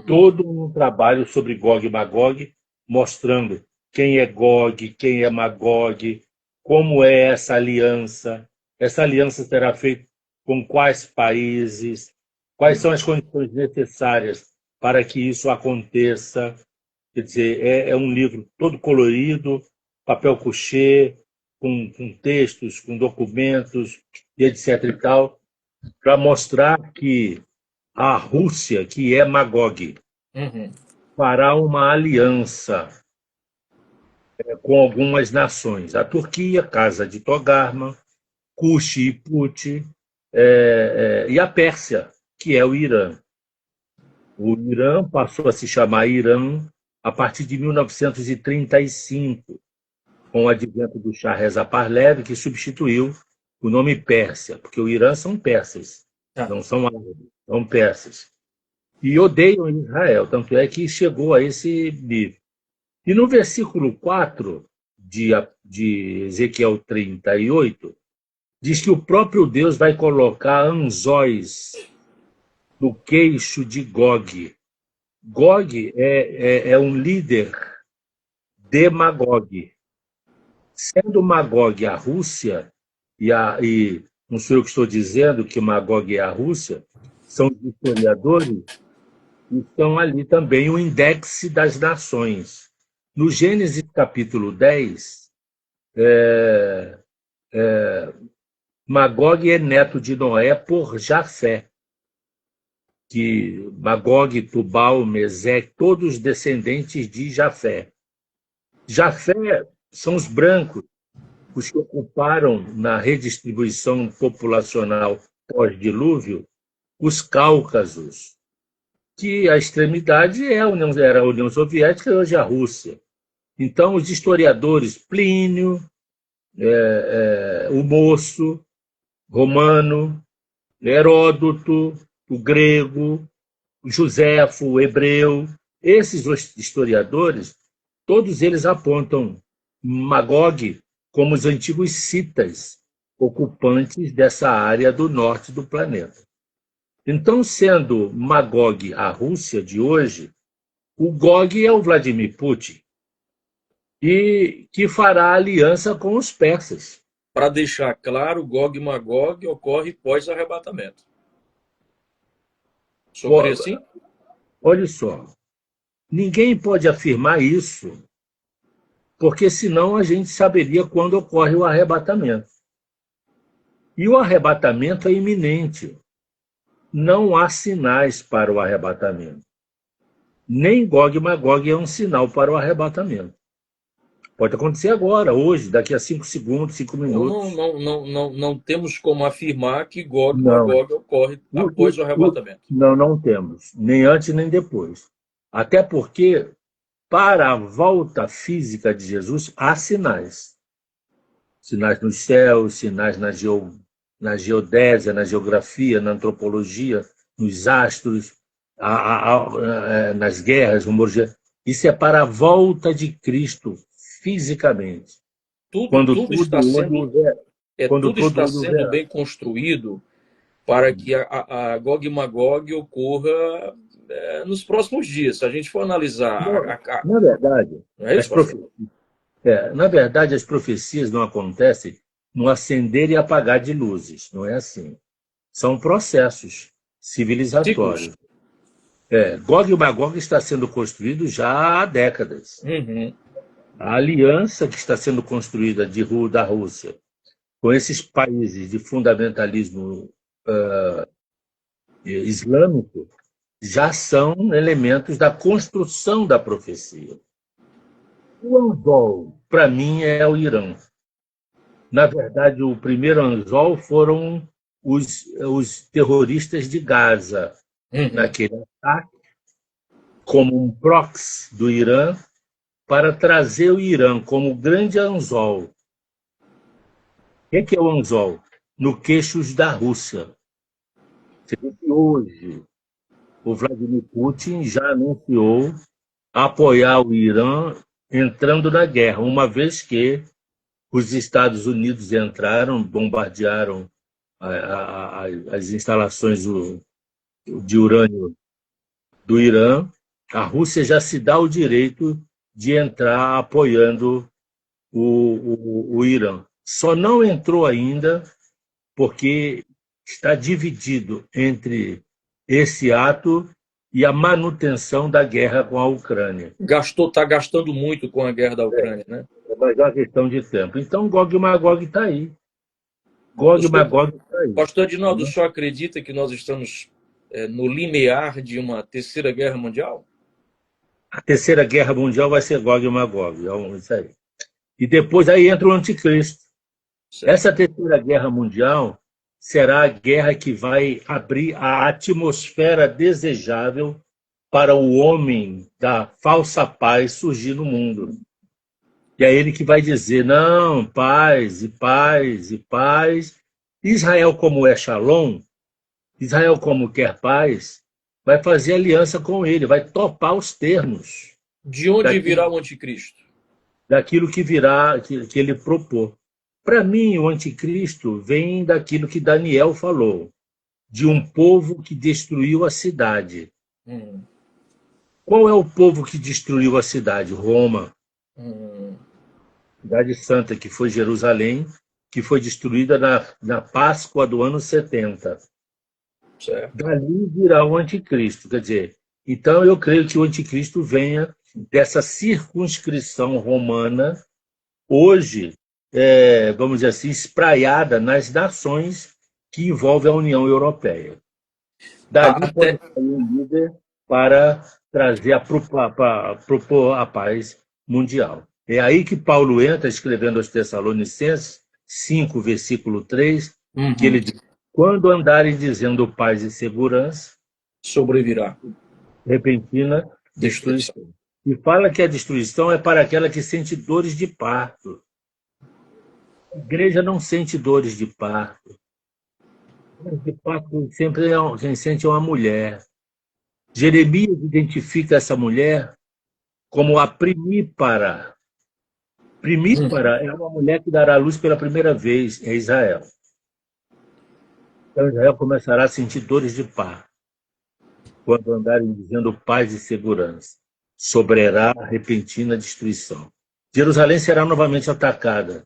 todo um trabalho sobre Gog e Magog, mostrando quem é Gog, quem é Magog, como é essa aliança. Essa aliança será feita com quais países, quais são as condições necessárias para que isso aconteça. Quer dizer, é um livro todo colorido, papel couché, com textos, com documentos, e etc. e tal, para mostrar que a Rússia, que é Magog, fará uma aliança com algumas nações. A Turquia, Casa de Togarma, Cush e Put, e a Pérsia, que é o Irã. O Irã passou a se chamar Irã a partir de 1935, com o advento do Shah Reza Pahlavi, que substituiu o nome Pérsia, porque o Irã são persas, não são árabes, são persas. E odeiam Israel, tanto é que chegou a esse nível. E no versículo 4 de Ezequiel 38, diz que o próprio Deus vai colocar anzóis no queixo de Gog. Gog é um líder de Magog. Sendo Magog a Rússia, e não sou eu que estou dizendo que Magog é a Rússia, são os historiadores, e estão ali também o índice das nações. No Gênesis capítulo 10, Magog é neto de Noé por Jafé, que Magog, Tubal, Meseque, todos descendentes de Jafé. Jafé são os brancos, os que ocuparam na redistribuição populacional pós-dilúvio os Cáucasos, que a extremidade era a União Soviética e hoje a Rússia. Então, os historiadores Plínio, o Moço, Romano, Heródoto, o grego, o Joséfo, o hebreu, esses historiadores, todos eles apontam Magog como os antigos citas ocupantes dessa área do norte do planeta. Então, sendo Magog a Rússia de hoje, o Gog é o Vladimir Putin, e que fará aliança com os persas. Para deixar claro, Gog e Magog ocorre pós-arrebatamento. Sobre assim? Olha só, ninguém pode afirmar isso, porque senão a gente saberia quando ocorre o arrebatamento. E o arrebatamento é iminente. Não há sinais para o arrebatamento. Nem Gog e Magog é um sinal para o arrebatamento. Pode acontecer agora, hoje, daqui a 5 segundos, 5 minutos. Não temos como afirmar que Gog e Magog ocorre após o arrebatamento. Não temos. Nem antes, nem depois. Até porque, para a volta física de Jesus, há sinais. Sinais nos céus, sinais na geodésia, na geografia, na antropologia, nos astros, nas guerras, rumores. Isso é para a volta de Cristo fisicamente. Tudo está sendo bem construído para que a Gog e Magog ocorra nos próximos dias. Se a gente for analisar... Na verdade, não é isso, na verdade, as profecias não acontecem no acender e apagar de luzes. Não é assim. São processos civilizatórios. Gog e Magog está sendo construído já há décadas. Uhum. A aliança que está sendo construída da Rússia com esses países de fundamentalismo islâmico já são elementos da construção da profecia. O anzol, para mim, é o Irã. Na verdade, o primeiro anzol foram os terroristas de Gaza, naquele ataque, como um proxy do Irã, para trazer o Irã como grande anzol. O que é o anzol? No queixos da Rússia. Você vê que hoje o Vladimir Putin já anunciou apoiar o Irã entrando na guerra, uma vez que os Estados Unidos entraram, bombardearam as instalações de urânio do Irã. A Rússia já se dá o direito de entrar apoiando o Irã. Só não entrou ainda porque está dividido entre esse ato e a manutenção da guerra com a Ucrânia. Está gastando muito com a guerra da Ucrânia, né? É mais uma questão de tempo. Então, Gog e Magog está aí. Gog e Magog está aí. Pastor Adinaldo, o senhor acredita que nós estamos no limiar de uma terceira guerra mundial? A terceira guerra mundial vai ser Gog e Magog. Isso aí. E depois aí entra o anticristo. Certo. Essa terceira guerra mundial será a guerra que vai abrir a atmosfera desejável para o homem da falsa paz surgir no mundo. E é ele que vai dizer, não, paz, e paz, e paz. Israel, como é Shalom, Israel, como quer paz, vai fazer aliança com ele, vai topar os termos. De onde virá o anticristo? Daquilo que virá, que ele propôs. Para mim, o anticristo vem daquilo que Daniel falou, de um povo que destruiu a cidade. Qual é o povo que destruiu a cidade? Roma. Cidade santa, que foi Jerusalém, que foi destruída na Páscoa do ano 70. Certo. Dali virá o anticristo. Quer dizer, então eu creio que o anticristo venha dessa circunscrição romana, hoje, vamos dizer assim, espraiada nas nações que envolvem a União Europeia. Dali pode sair um líder para trazer propor a paz mundial. É aí que Paulo entra, escrevendo aos Tessalonicenses 5, versículo 3, que Uhum. ele diz: quando andarem dizendo paz e segurança, Sobrevirá. repentina Destruição. destruição. E fala que a destruição é para aquela que sente dores de parto. A igreja não sente dores de parto. Dores de parto sempre quem sente é uma mulher. Jeremias identifica essa mulher como a primípara. Uhum. Primípara é uma mulher que dará luz pela primeira vez em Israel. Então Israel começará a sentir dores de parto quando andarem dizendo paz e segurança. Sobrará a repentina destruição. Jerusalém será novamente atacada,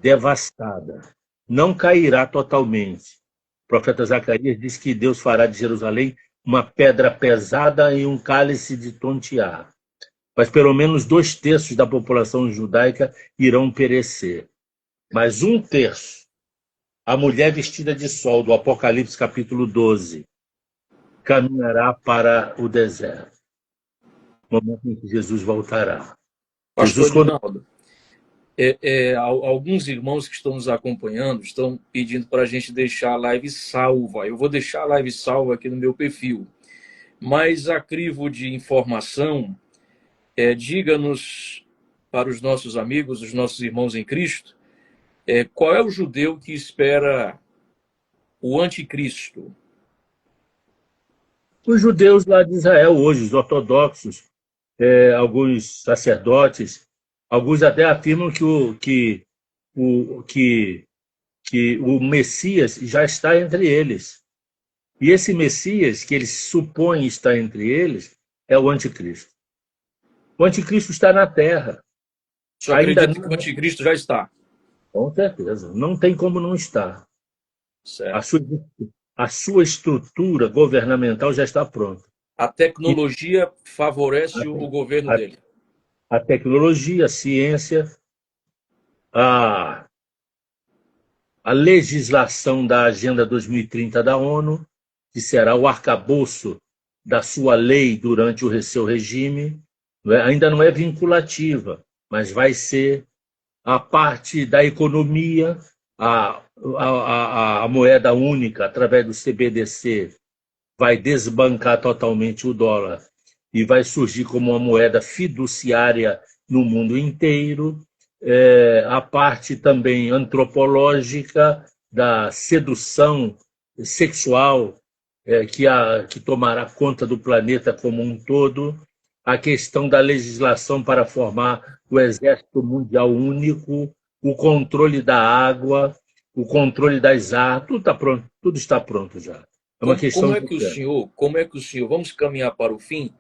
devastada. Não cairá totalmente. O profeta Zacarias diz que Deus fará de Jerusalém uma pedra pesada e um cálice de tontear. Mas pelo menos 2/3 da população judaica irão perecer. Mas 1/3, a mulher vestida de sol, do Apocalipse capítulo 12, caminhará para o deserto, no momento em que Jesus voltará. Pastor Jesus, quando... Adinaldo, alguns irmãos que estão nos acompanhando estão pedindo para a gente deixar a live salva. Eu vou deixar a live salva aqui no meu perfil. Mas a crivo de informação, diga-nos para os nossos amigos, os nossos irmãos em Cristo, qual é o judeu que espera o anticristo? Os judeus lá de Israel hoje, os ortodoxos, alguns sacerdotes, alguns até afirmam que o Messias já está entre eles. E esse Messias, que eles supõem estar entre eles, é o anticristo. O anticristo está na Terra. O senhor Ainda acredita que o não, anticristo já está? com certeza, não tem como não estar. A Certo. sua, a sua estrutura governamental já está pronta. A E tecnologia favorece o governo a, dele. a tecnologia, a ciência, a, a legislação da Agenda 2030 da ONU, que será o arcabouço da sua lei durante o seu regime, ainda não é vinculativa, mas vai ser a parte da economia, a moeda única, através do CBDC, vai desbancar totalmente o dólar e vai surgir como uma moeda fiduciária no mundo inteiro. A parte também antropológica da sedução sexual, que tomará conta do planeta como um todo, a questão da legislação para formar o Exército Mundial Único, o controle da água, o controle das armas, tudo está pronto, tudo está pronto já. É uma questão de tempo. Como é que o senhor, vamos caminhar para o fim?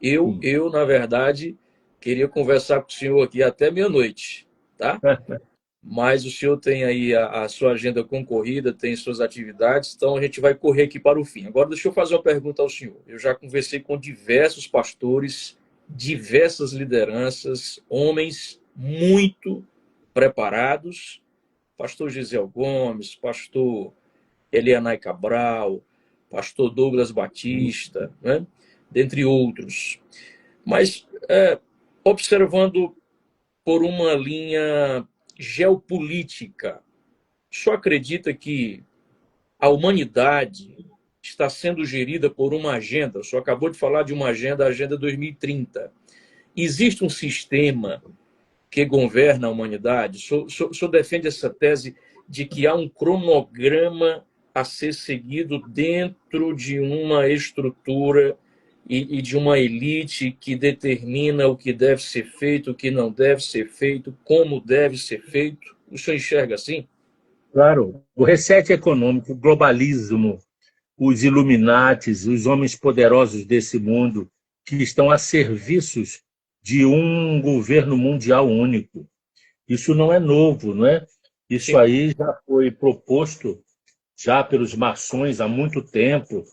Sim. Na verdade, queria conversar com o senhor aqui até meia-noite, tá? Mas o senhor tem aí a sua agenda concorrida, tem suas atividades, então a gente vai correr aqui para o fim. Agora, deixa eu fazer uma pergunta ao senhor. Eu já conversei com diversos pastores, diversas lideranças, homens muito preparados, pastor Gisel Gomes, pastor Elianai Cabral, pastor Douglas Batista, né? Dentre outros. Mas, observando por uma linha geopolítica, só acredita que a humanidade está sendo gerida por uma agenda? Só acabou de falar de uma agenda, a Agenda 2030. Existe um sistema que governa a humanidade? O senhor defende essa tese de que há um cronograma a ser seguido dentro de uma estrutura e de uma elite que determina o que deve ser feito, o que não deve ser feito, como deve ser feito? O senhor enxerga assim? Claro, o reset econômico, o globalismo, os Illuminates, os homens poderosos desse mundo que estão a serviços de um governo mundial único. Isso não é novo, não é? Isso Sim. aí já foi proposto já pelos maçons há muito tempo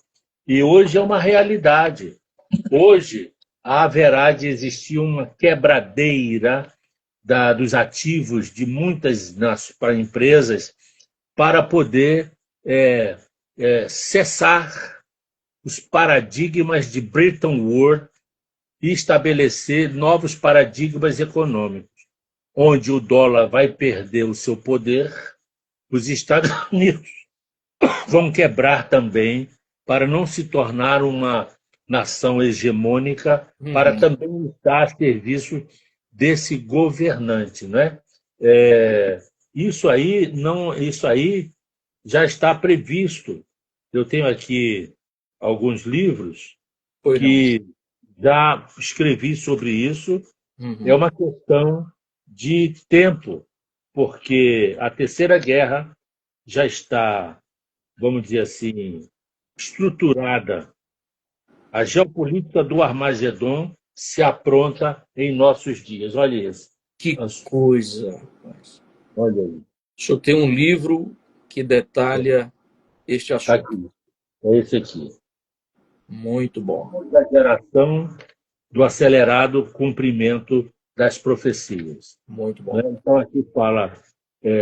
e hoje é uma realidade. Hoje haverá de existir uma quebradeira dos ativos de muitas empresas para poder cessar os paradigmas de Bretton Woods e estabelecer novos paradigmas econômicos. onde o dólar vai perder o seu poder, os Estados Unidos vão quebrar também para não se tornar uma nação hegemônica, para também estar a serviço desse governante, né? Isso aí já está previsto. Eu tenho aqui alguns livros Pois não. que já escrevi sobre isso. É Uhum. uma questão de tempo, porque a Terceira Guerra já está, vamos dizer assim, estruturada. A geopolítica do Armagedon se apronta em nossos dias. Olha isso. Que coisa, rapaz. Olha aí. O senhor tem um livro que detalha este Está assunto. aqui. É esse aqui. Muito bom. A geração do acelerado cumprimento das profecias. Muito Né? bom. Então, aqui fala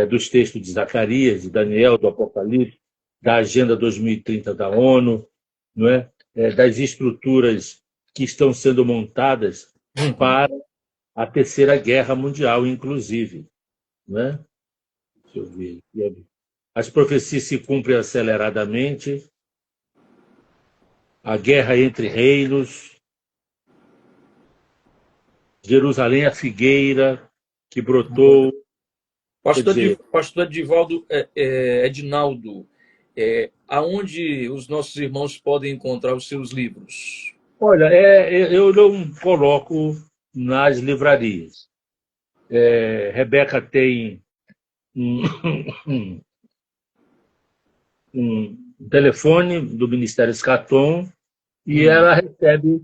dos textos de Zacarias, de Daniel, do Apocalipse, da Agenda 2030 da ONU, não é? Das estruturas que estão sendo montadas para a Terceira Guerra Mundial, inclusive. Né? Deixa eu ver. As profecias se cumprem aceleradamente, a guerra entre reinos, Jerusalém a figueira que brotou. Quer dizer, Pastor Edivaldo, Edinaldo, aonde os nossos irmãos podem encontrar os seus livros? olha, eu não coloco nas livrarias. Rebeca tem um, um, um telefone do Ministério Escatom e ela recebe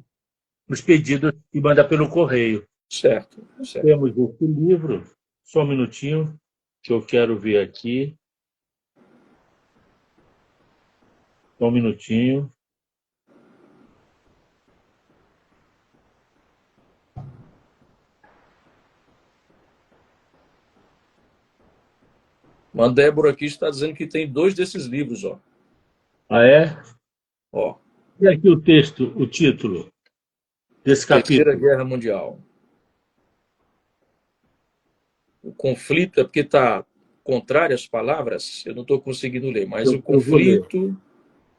os pedidos e manda pelo correio. Certo, certo. Temos esse livro, só um minutinho, que eu quero ver aqui. Só um minutinho. Uma Débora aqui está dizendo que tem 2 desses livros, ó. Ah, é? Ó, E aqui o texto, o título desse Terceira capítulo. Guerra Mundial. O conflito é porque está contrário às palavras, eu não estou conseguindo ler, mas o Eu vou ler. conflito.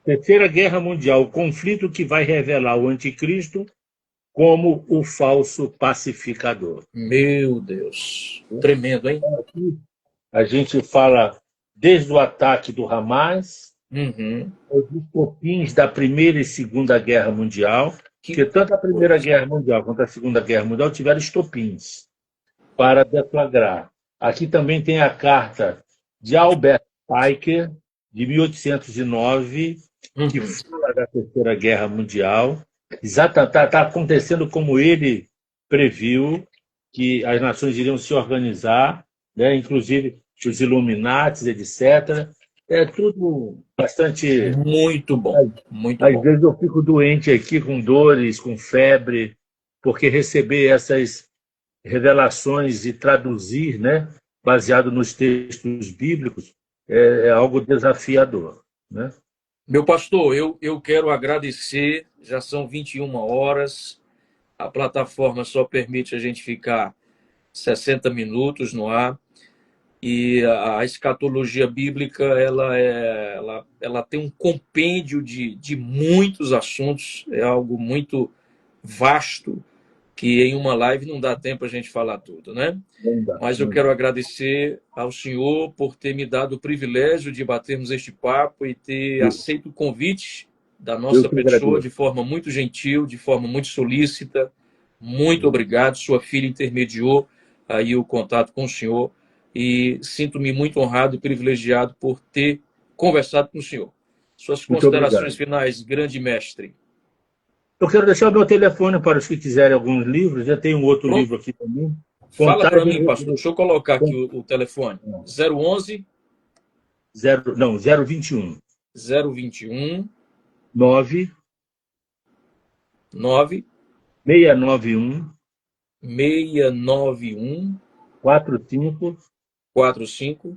Terceira Guerra Mundial, o conflito que vai revelar o anticristo como o falso pacificador. Meu Deus, tremendo, hein? Aqui a gente fala desde o ataque do Hamas, Uhum. os estopins da Primeira e Segunda Guerra Mundial, Que porque tanto a Primeira coisa. Guerra Mundial quanto a Segunda Guerra Mundial tiveram estopins para deflagrar. Aqui também tem a carta de Albert Speicher, de 1809, que Uhum. fala da Terceira Guerra Mundial. Está acontecendo como ele previu, que as nações iriam se organizar, né? Inclusive os Illuminatis, etc. É tudo bastante. Muito bom, muito Às bom. vezes eu fico doente aqui com dores, com febre, porque receber essas revelações e traduzir, né, baseado nos textos bíblicos, é algo desafiador. Né? Meu pastor, eu quero agradecer, já são 21 horas, a plataforma só permite a gente ficar 60 minutos no ar, e a escatologia bíblica ela tem um compêndio de muitos assuntos, é algo muito vasto, que em uma live não dá tempo a gente falar tudo, né? Não dá, Mas eu não dá. quero agradecer ao senhor por ter me dado o privilégio de batermos este papo e ter aceito o convite da Eu nossa que pessoa agradeço. de forma muito gentil, de forma muito solícita. Muito obrigado. Sua filha intermediou aí o contato com o senhor e sinto-me muito honrado e privilegiado por ter conversado com o senhor. Suas Muito considerações obrigado. finais, grande mestre. Eu quero deixar o meu telefone para os que quiserem alguns livros. Já tem um outro Pronto. livro aqui também. Fala para Contagem mim, pastor. Deixa eu colocar aqui o telefone. 011 021 021 9 9 691 691 45 45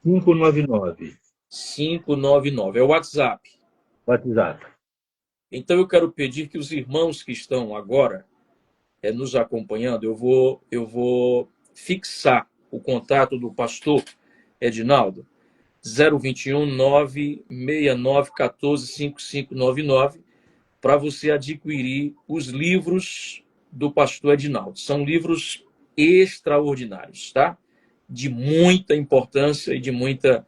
599. 599. É o WhatsApp. WhatsApp. Então eu quero pedir que os irmãos que estão agora nos acompanhando, eu vou fixar o contato do pastor Edinaldo, 021 969 14 5599, para você adquirir os livros do pastor Edinaldo. São livros extraordinários, tá? De muita importância e de muita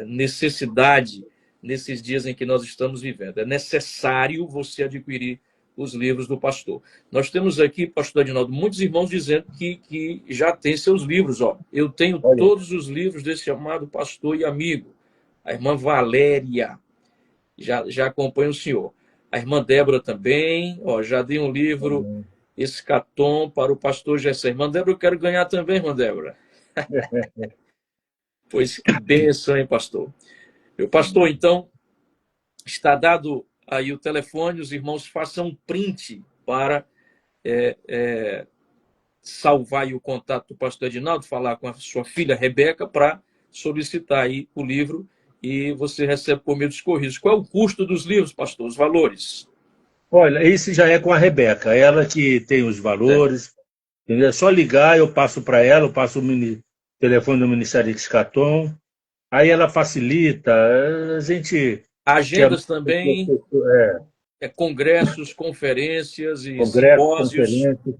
necessidade nesses dias em que nós estamos vivendo. É necessário você adquirir os livros do pastor. Nós temos aqui, pastor Edinaldo, muitos irmãos dizendo que já tem seus livros. Ó. Eu tenho todos os livros desse amado pastor e amigo. A irmã Valéria já acompanha o senhor. A irmã Débora também, ó, já dei um livro, Escatom, para o pastor Gessé. Irmã Débora, eu quero ganhar também, irmã Débora. Pois que bênção, hein, pastor? Meu pastor, então, está dado aí o telefone, os irmãos façam um print para salvar aí o contato do pastor Edinaldo, falar com a sua filha Rebeca para solicitar aí o livro e você recebe por meio dos correios. Qual é o custo dos livros, pastor? Os valores? Olha, esse já é com a Rebeca, ela que tem os valores. Entendeu? É só ligar, eu passo para ela, eu passo o telefone do Ministério Escatom, aí ela facilita, a gente... Agendas também, congressos, conferências e simpósios. Conferências.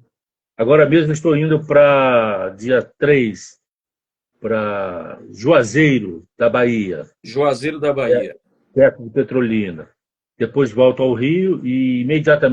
Agora mesmo estou indo para dia 3, para Juazeiro da Bahia. Juazeiro da Bahia. Perto de Petrolina. Depois volto ao Rio e imediatamente